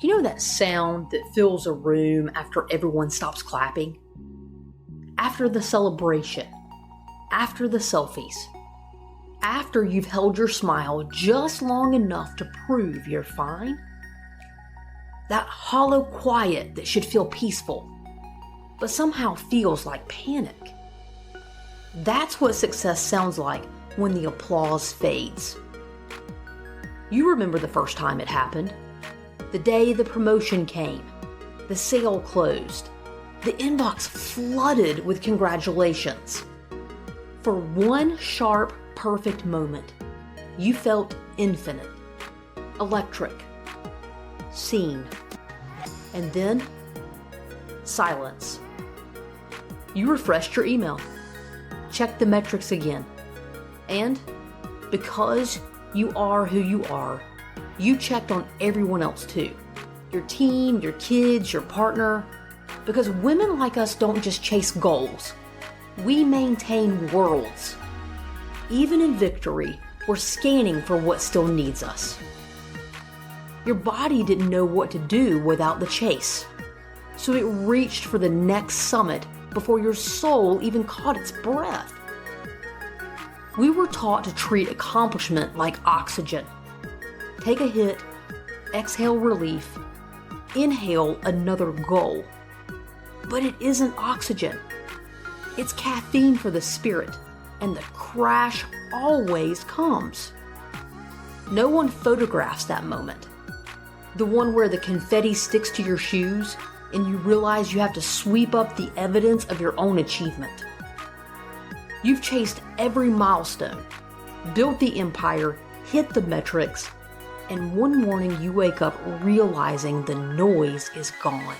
You know that sound that fills a room after everyone stops clapping? After the celebration, after the selfies, after you've held your smile just long enough to prove you're fine? That hollow quiet that should feel peaceful, but somehow feels like panic. That's what success sounds like when the applause fades. You remember the first time it happened. The day the promotion came, the sale closed, the inbox flooded with congratulations. For one sharp, perfect moment, you felt infinite, electric, seen, and then silence. You refreshed your email, checked the metrics again, and because you are who you are, you checked on everyone else too. Your team, your kids, your partner. Because women like us don't just chase goals. We maintain worlds. Even in victory, we're scanning for what still needs us. Your body didn't know what to do without the chase. So it reached for the next summit before your soul even caught its breath. We were taught to treat accomplishment like oxygen. Take a hit, exhale relief, inhale another goal. But it isn't oxygen. It's caffeine for the spirit, and the crash always comes. No one photographs that moment. The one where the confetti sticks to your shoes and you realize you have to sweep up the evidence of your own achievement. You've chased every milestone, built the empire, hit the metrics, and one morning you wake up realizing the noise is gone.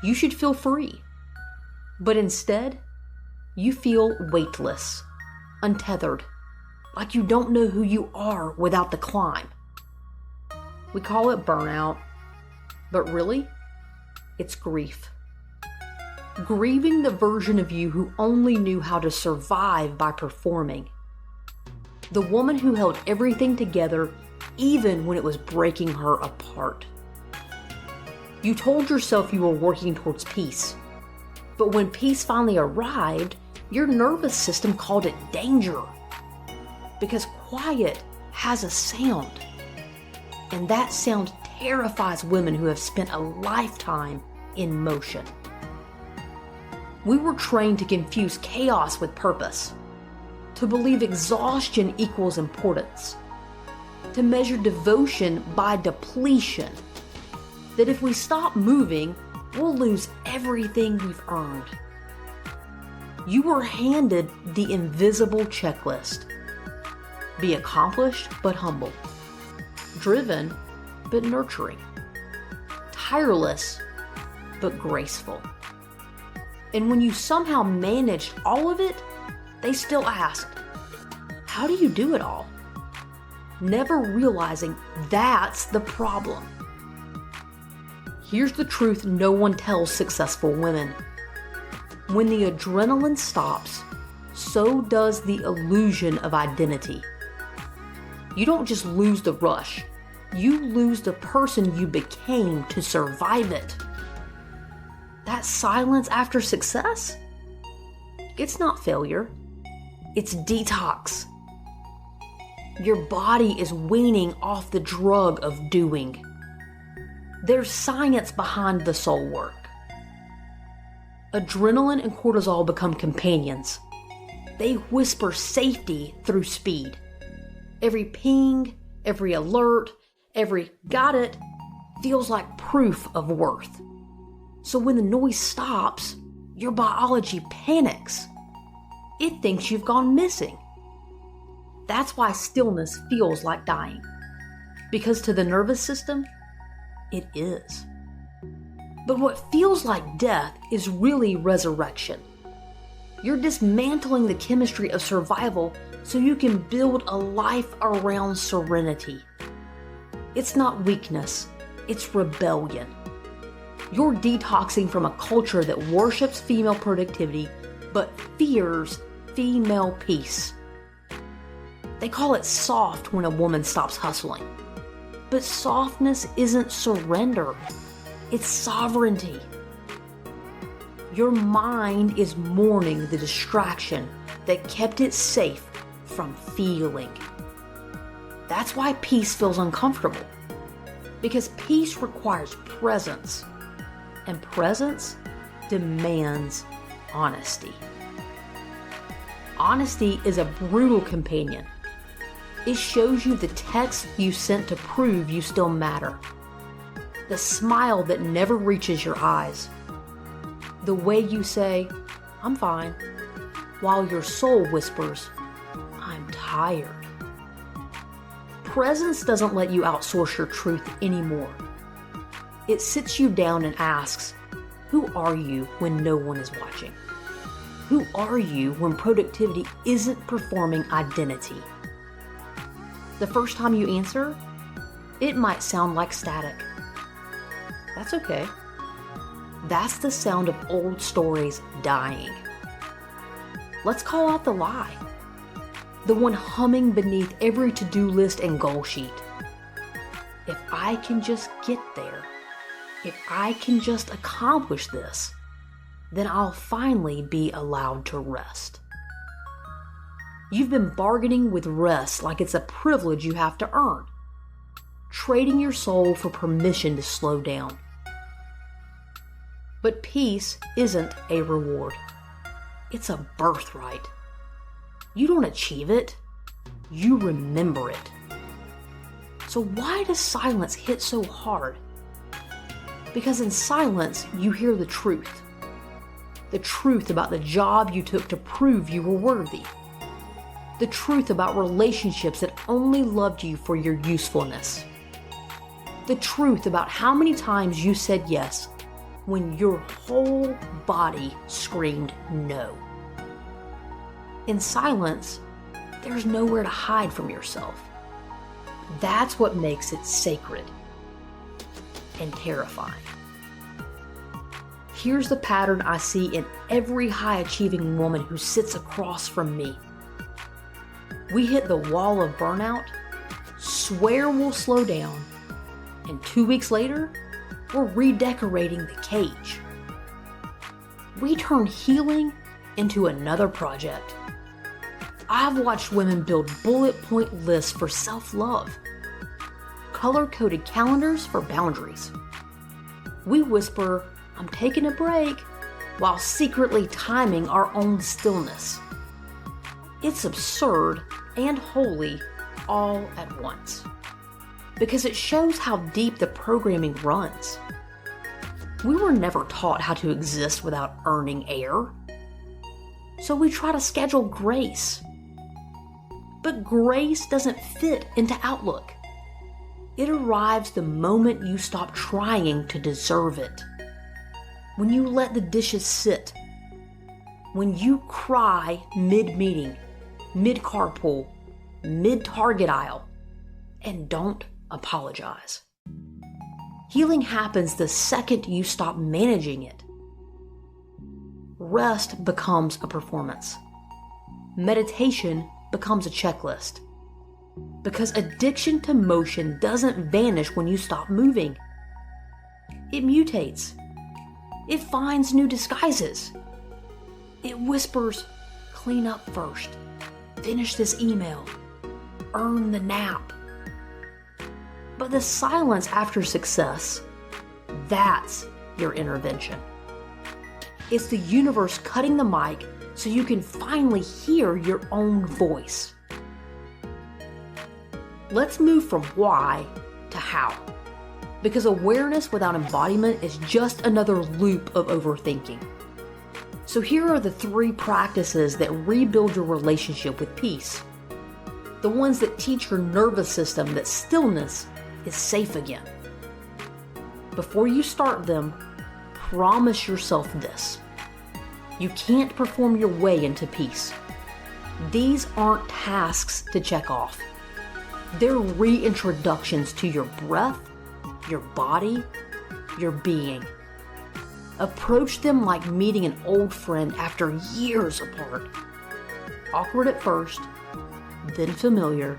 You should feel free, but instead, you feel weightless, untethered, like you don't know who you are without the climb. We call it burnout, but really, it's grief. Grieving the version of you who only knew how to survive by performing. The woman who held everything together even when it was breaking her apart. You told yourself you were working towards peace, but when peace finally arrived, your nervous system called it danger. Because quiet has a sound, and that sound terrifies women who have spent a lifetime in motion. We were trained to confuse chaos with purpose, to believe exhaustion equals importance, to measure devotion by depletion, that if we stop moving, we'll lose everything we've earned. You were handed the invisible checklist. Be accomplished but humble, driven but nurturing, tireless but graceful. And when you somehow managed all of it, they still asked, how do you do it all? Never realizing that's the problem. Here's the truth no one tells successful women. When the adrenaline stops, so does the illusion of identity. You don't just lose the rush, you lose the person you became to survive it. That silence after success? It's not failure, it's detox. Your body is weaning off the drug of doing. There's science behind the soul work. Adrenaline and cortisol become companions. They whisper safety through speed. Every ping, every alert, every got it feels like proof of worth. So when the noise stops, your biology panics. It thinks you've gone missing. That's why stillness feels like dying. Because to the nervous system, it is. But what feels like death is really resurrection. You're dismantling the chemistry of survival so you can build a life around serenity. It's not weakness, it's rebellion. You're detoxing from a culture that worships female productivity but fears female peace. They call it soft when a woman stops hustling. But softness isn't surrender. It's sovereignty. Your mind is mourning the distraction that kept it safe from feeling. That's why peace feels uncomfortable. Because peace requires presence. And presence demands honesty. Honesty is a brutal companion. It shows you the text you sent to prove you still matter. The smile that never reaches your eyes. The way you say, "I'm fine," while your soul whispers, "I'm tired." Presence doesn't let you outsource your truth anymore. It sits you down and asks, who are you when no one is watching? Who are you when productivity isn't performing identity? The first time you answer, it might sound like static. That's okay. That's the sound of old stories dying. Let's call out the lie. The one humming beneath every to-do list and goal sheet. If I can just get there, if I can just accomplish this, then I'll finally be allowed to rest. You've been bargaining with rest like it's a privilege you have to earn, trading your soul for permission to slow down. But peace isn't a reward. It's a birthright. You don't achieve it, you remember it. So why does silence hit so hard? Because in silence, you hear the truth. The truth about the job you took to prove you were worthy. The truth about relationships that only loved you for your usefulness. The truth about how many times you said yes when your whole body screamed no. In silence, there's nowhere to hide from yourself. That's what makes it sacred and terrifying. Here's the pattern I see in every high-achieving woman who sits across from me. We hit the wall of burnout, swear we'll slow down, and 2 weeks later, we're redecorating the cage. We turn healing into another project. I've watched women build bullet point lists for self-love, color-coded calendars for boundaries. We whisper, "I'm taking a break," while secretly timing our own stillness. It's absurd and holy all at once, because it shows how deep the programming runs. We were never taught how to exist without earning air. So we try to schedule grace. But grace doesn't fit into Outlook. It arrives the moment you stop trying to deserve it. When you let the dishes sit. When you cry mid-meeting, mid-carpool, mid-Target aisle, and don't apologize. Healing happens the second you stop managing it. Rest becomes a performance. Meditation becomes a checklist. Because addiction to motion doesn't vanish when you stop moving. It mutates. It finds new disguises. It whispers, "Clean up first. Finish this email. Earn the nap." But the silence after success, that's your intervention. It's the universe cutting the mic so you can finally hear your own voice. Let's move from why to how. Because awareness without embodiment is just another loop of overthinking. So here are the 3 practices that rebuild your relationship with peace. The ones that teach your nervous system that stillness is safe again. Before you start them, promise yourself this. You can't perform your way into peace. These aren't tasks to check off. They're reintroductions to your breath, your body, your being. Approach them like meeting an old friend after years apart. Awkward at first, then familiar,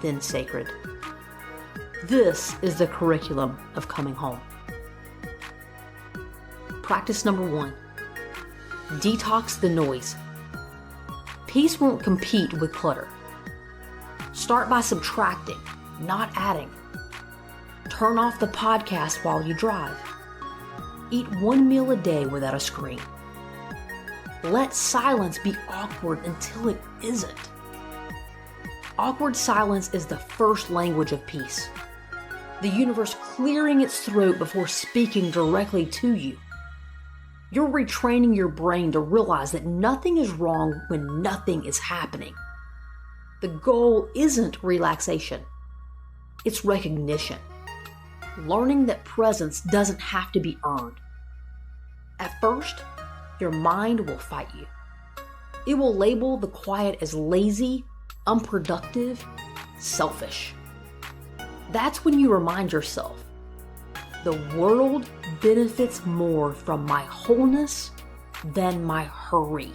then sacred. This is the curriculum of coming home. Practice number 1. Detox the noise. Peace won't compete with clutter. Start by subtracting, not adding. Turn off the podcast while you drive. Eat 1 meal a day without a screen. Let silence be awkward until it isn't. Awkward silence is the first language of peace. The universe clearing its throat before speaking directly to you. You're retraining your brain to realize that nothing is wrong when nothing is happening. The goal isn't relaxation. It's recognition. Learning that presence doesn't have to be earned. At first, your mind will fight you. It will label the quiet as lazy, unproductive, selfish. That's when you remind yourself, the world benefits more from my wholeness than my hurry.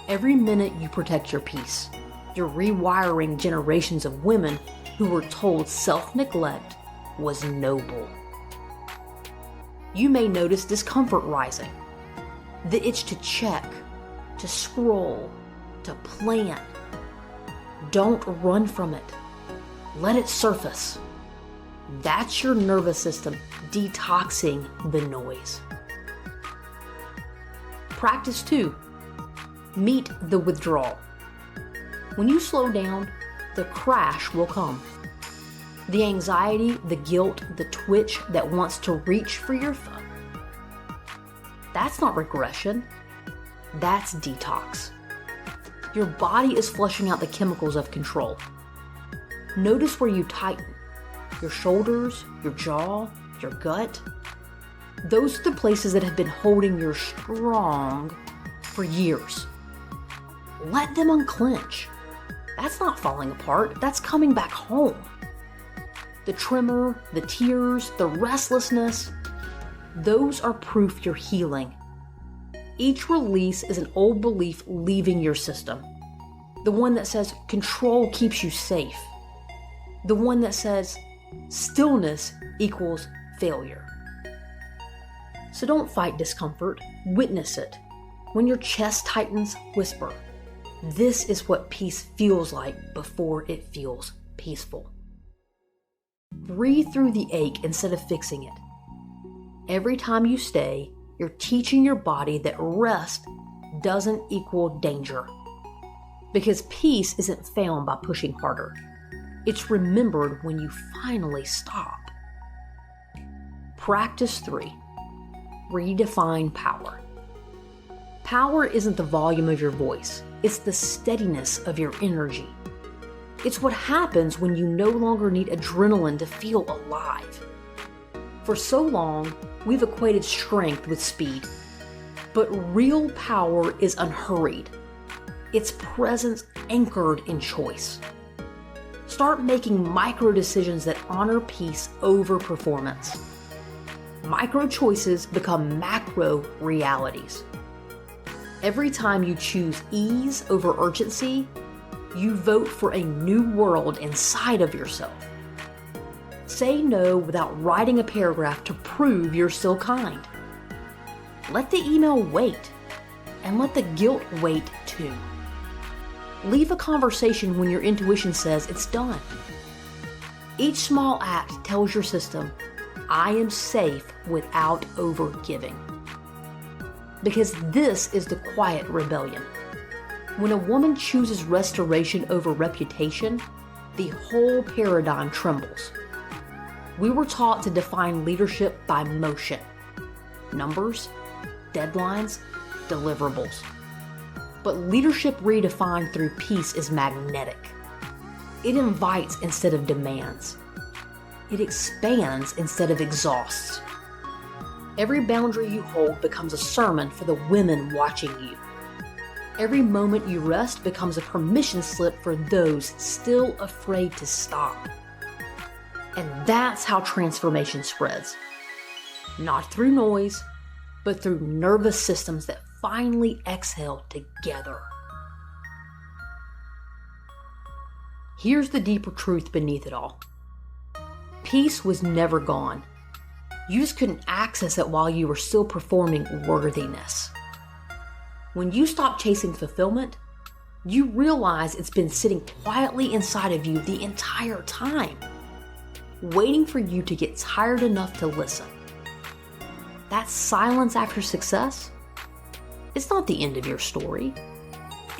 Every minute you protect your peace, you're rewiring generations of women who were told self-neglect was noble. You may notice discomfort rising, the itch to check, to scroll, to plan. Don't run from it. Let it surface. That's your nervous system detoxing the noise. Practice 2. Meet the withdrawal. When you slow down, the crash will come. The anxiety, the guilt, the twitch that wants to reach for your phone. That's not regression. That's detox. Your body is flushing out the chemicals of control. Notice where you tighten. Your shoulders, your jaw, your gut. Those are the places that have been holding you strong for years. Let them unclench. That's not falling apart. That's coming back home. The tremor, the tears, the restlessness, those are proof you're healing. Each release is an old belief leaving your system. The one that says control keeps you safe. The one that says stillness equals failure. So don't fight discomfort, witness it. When your chest tightens, whisper. This is what peace feels like before it feels peaceful. Breathe through the ache instead of fixing it. Every time you stay, you're teaching your body that rest doesn't equal danger. Because peace isn't found by pushing harder. It's remembered when you finally stop. Practice 3. Redefine power. Power isn't the volume of your voice. It's the steadiness of your energy. It's what happens when you no longer need adrenaline to feel alive. For so long, we've equated strength with speed. But real power is unhurried. It's presence anchored in choice. Start making micro decisions that honor peace over performance. Micro choices become macro realities. Every time you choose ease over urgency, you vote for a new world inside of yourself. Say no without writing a paragraph to prove you're still kind. Let the email wait, and let the guilt wait too. Leave a conversation when your intuition says it's done. Each small act tells your system, I am safe without overgiving. Because this is the quiet rebellion. When a woman chooses restoration over reputation, the whole paradigm trembles. We were taught to define leadership by motion. Numbers, deadlines, deliverables. But leadership redefined through peace is magnetic. It invites instead of demands. It expands instead of exhausts. Every boundary you hold becomes a sermon for the women watching you. Every moment you rest becomes a permission slip for those still afraid to stop. And that's how transformation spreads. Not through noise, but through nervous systems that finally exhale together. Here's the deeper truth beneath it all. peace was never gone. You just couldn't access it while you were still performing worthiness. When you stop chasing fulfillment, you realize it's been sitting quietly inside of you the entire time, waiting for you to get tired enough to listen. That silence after success, it's not the end of your story.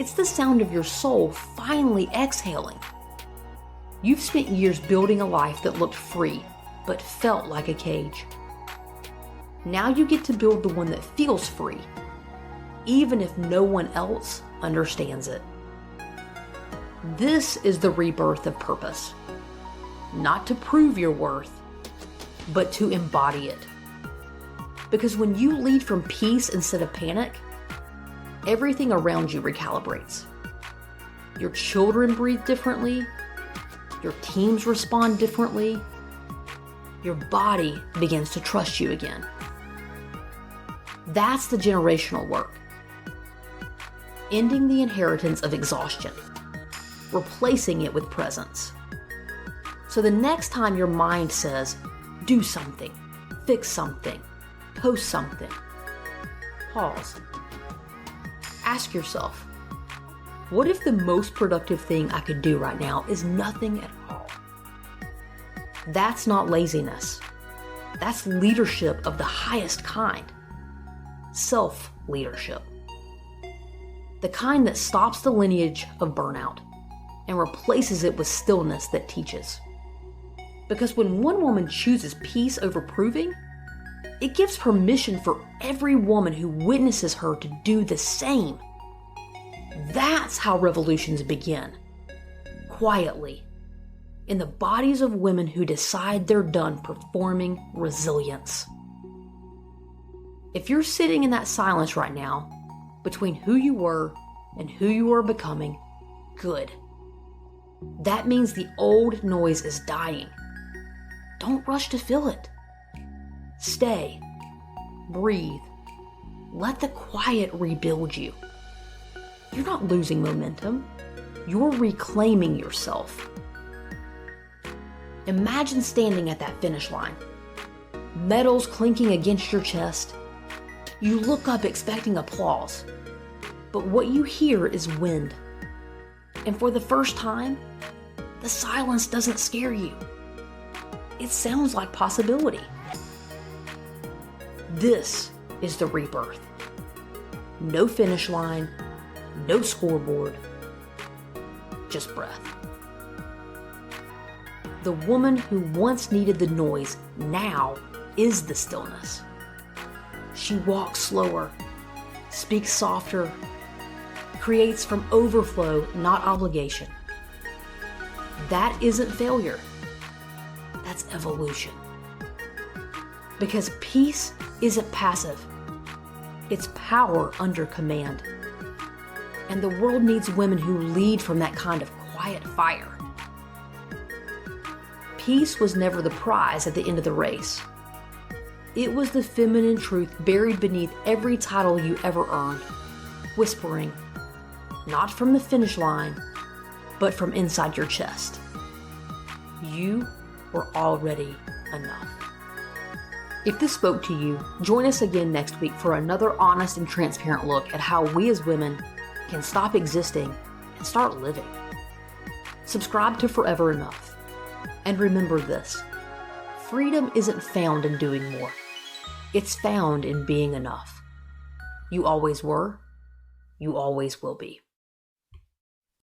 It's the sound of your soul finally exhaling. You've spent years building a life that looked free, but felt like a cage. Now you get to build the one that feels free, even if no one else understands it. This is the rebirth of purpose. Not to prove your worth, but to embody it. Because when you lead from peace instead of panic, everything around you recalibrates. Your children breathe differently. Your teams respond differently. Your body begins to trust you again. That's the generational work. Ending the inheritance of exhaustion, replacing it with presence. So the next time your mind says, do something, fix something, post something, pause. Ask yourself, what if the most productive thing I could do right now is nothing at all? That's not laziness. That's leadership of the highest kind. Self-leadership. The kind that stops the lineage of burnout and replaces it with stillness that teaches. Because when one woman chooses peace over proving, it gives permission for every woman who witnesses her to do the same. That's how revolutions begin. Quietly. In the bodies of women who decide they're done performing resilience. If you're sitting in that silence right now, between who you were and who you are becoming, good. That means the old noise is dying. Don't rush to fill it. Stay. Breathe. Let the quiet rebuild you. You're not losing momentum. You're reclaiming yourself. Imagine standing at that finish line. Medals clinking against your chest. You look up expecting applause, but what you hear is wind. And for the first time, the silence doesn't scare you. It sounds like possibility. This is the rebirth. No finish line, no scoreboard, just breath. The woman who once needed the noise now is the stillness. She walks slower, speaks softer, creates from overflow, not obligation. That isn't failure. That's evolution. Because peace isn't passive. It's power under command. And the world needs women who lead from that kind of quiet fire. Peace was never the prize at the end of the race. It was the feminine truth buried beneath every title you ever earned, whispering, not from the finish line, but from inside your chest. You were already enough. If this spoke to you, join us again next week for another honest and transparent look at how we as women can stop existing and start living. Subscribe to Forever Enough. And remember this, freedom isn't found in doing more. It's found in being enough. You always were. You always will be.